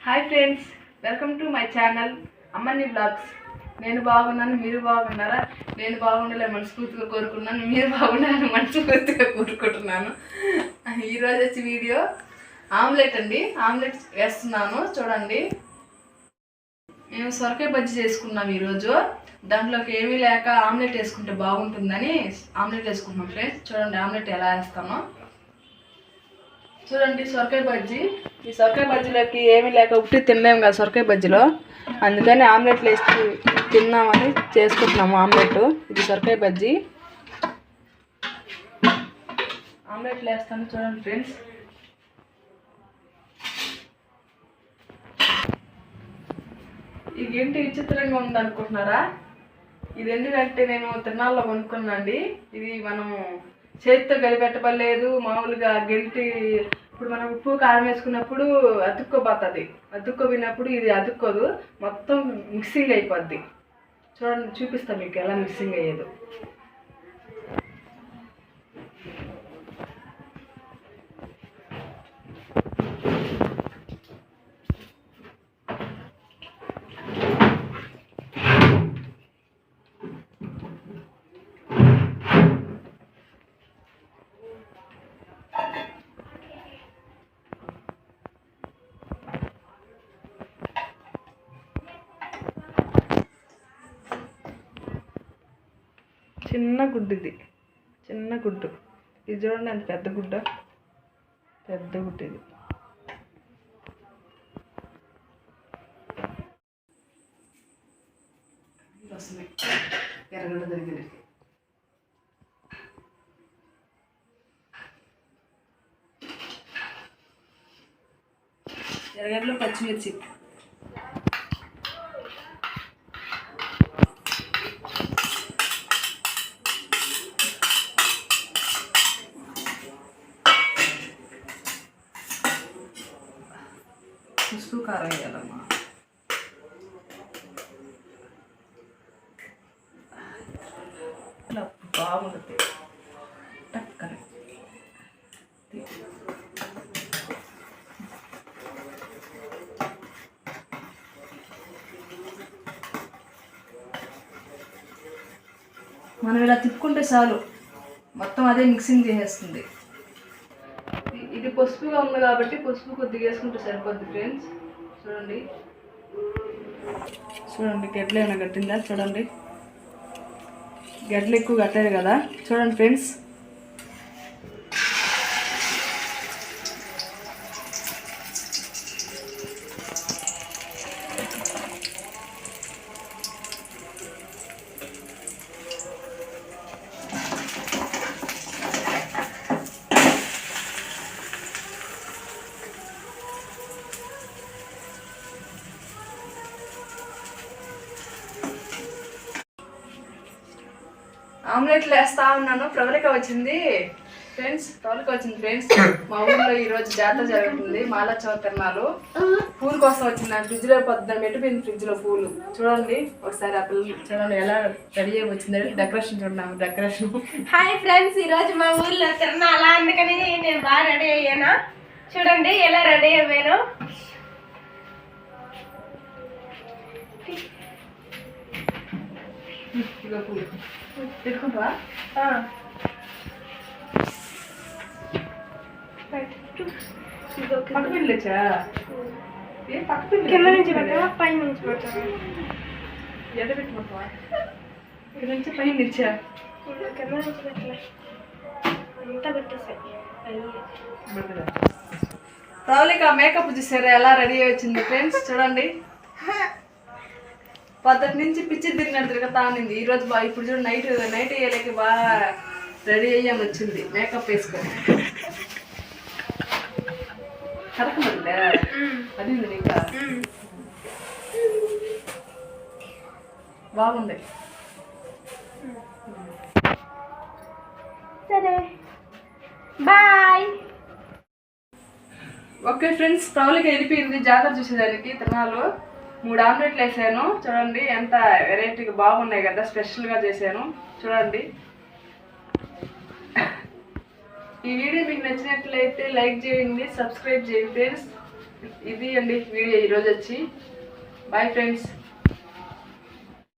Hi friends, welcome to my channel అమ్మని blogs. నేను బాగున్నాను, మీరు బాగున్నారా? నేను బాగుండాలని మనస్ఫూర్తిగా కోరుకున్నాను, మీరు బాగుండాలని మనస్ఫూర్తిగా కోరుకుంటున్నాను. ఈరోజు వచ్చి వీడియో ఆమ్లెట్ అండి. ఆమ్లెట్ వేస్తున్నాను చూడండి. మేము సొరకాయ బజ్జీ చేసుకున్నాం ఈరోజు. దాంట్లోకి ఏమీ లేక ఆమ్లెట్ వేసుకుంటే బాగుంటుందని ఆమ్లెట్ వేసుకుంటున్నాం ఫ్రెండ్స్. చూడండి ఆమ్లెట్ ఎలా వేస్తామో. చూడండి సొరకాయ బజ్జీ. ఈ సొరకాయ బజ్జీలోకి ఏమీ లేక ఉట్టి తినలేము కదా సొరకాయ బజ్జీలో, అందుకని ఆమ్లెట్లు వేసి తిన్నామని చేసుకుంటున్నాము ఆమ్లెట్. ఇది సొరకాయ బజ్జీ. ఆమ్లెట్లు వేస్తాను చూడండి ఫ్రెండ్స్. ఇదేంటి విచిత్రంగా ఉందనుకుంటున్నారా? ఇది ఎందుకంటే నేను తిరునాళ్ళలో కొనుక్కున్నాండి. ఇది మనం చేతితో కలిపెట్టబడలేదు, మామూలుగా గెంటి. ఇప్పుడు మనం ఉప్పు కారం వేసుకున్నప్పుడు అతుక్కోపోతుంది, అతుక్కోపోయినప్పుడు ఇది అతుక్కోదు, మొత్తం మిక్సింగ్ అయిపోద్ది. చూడండి చూపిస్తాను మీకు ఎలా మిక్సింగ్ అయ్యేది. చిన్న గుడ్డు, ఇది చిన్న గుడ్డు. ఇది చూడండి అంత పెద్ద గుడ్డ, పెద్ద గుడ్డు ఇది. ఎర్రగడ్డ దొరికింది. ఎర్రగడ్డలో పచ్చిమిర్చి, పసుపు కారం వేయాలమ్మా. బాగుంటుంది. టక్కన మనం ఇలా తిప్పుకుంటే చాలు, మొత్తం అదే మిక్సింగ్ చేసేస్తుంది. ఇది పసుపుగా ఉంది కాబట్టి పసుపు కొద్దిగా వేసుకుంటే సరిపోద్ది ఫ్రెండ్స్. చూడండి చూడండి గడ్డలు ఏమైనా కట్టిందా చూడండి. గడ్డలు ఎక్కువ కట్టలేదు కదా చూడండి ఫ్రెండ్స్. ఆమ్లెట్లు వేస్తా ఉన్నాను. ప్రవళిక వచ్చింది ఫ్రెండ్స్, మా ఊర్లో ఈరోజు జాతర జరుగుతుంది, మాలా చౌతర్నాలు. పూలు కోసం వచ్చింది. ఫ్రిడ్జ్లో పొద్దున్న పెట్టిపోయింది, ఫ్రిడ్జ్లో పూలు. చూడండి ఒకసారి ఆ పిల్లలు చూడండి ఎలా రెడీ అయ్యి వచ్చిందండి. డెకరేషన్ చూడండి, డెకరేషన్. హాయ్ ఫ్రెండ్స్, ఈరోజు మా ఊర్లో తిరునాళ్ళ, అందుకని నేను బాగా రెడీ అయ్యాను. చూడండి ఎలా రెడీ అయ్యాను. పెట్టుకుంటావా? పక్క పిల్లచా? ఏ పక్క పిల్ల కింద నుంచి పెట్టావా పై నుంచి పెట్టావా? ఎడ పెట్టుకుంటావా? ఇక్కడ నుంచి పై నుంచా? కింద నుంచి పెట్టలే, అంతా పెట్టేసాయి. ప్రవళిక మేకప్ చూసారా ఎలా రెడీ అయ్యి వచ్చింది ఫ్రెండ్స్. చూడండి పొద్దుటి నుంచి పిచ్చి తిరిగినట్టు తిరుగుతా ఉంది. ఈరోజు బాగా ఇప్పుడు చూడండి నైట్ వేయలేక బాగా రెడీ అయ్యాని వచ్చింది మేకప్ వేసుకొని. కరకమంటే అది ఉంది ఇంకా బాగుంది. సరే బాయ్. ఓకే ఫ్రెండ్స్, ప్రవళిక వెళ్ళిపోయింది జాతర చూసేదానికి తిరునాళ్ళు. 3 ఆమ్లెట్లు వేసాను. చూడండి ఎంత వెరైటీగా బాగున్నాయి కదా, స్పెషల్గా చేశాను చూడండి. ఈ వీడియో మీకు నచ్చినట్లయితే లైక్ చేయండి, సబ్స్క్రైబ్ చేయండి ఫ్రెండ్స్. ఇది అండి వీడియో ఈరోజు వచ్చి. Bye friends.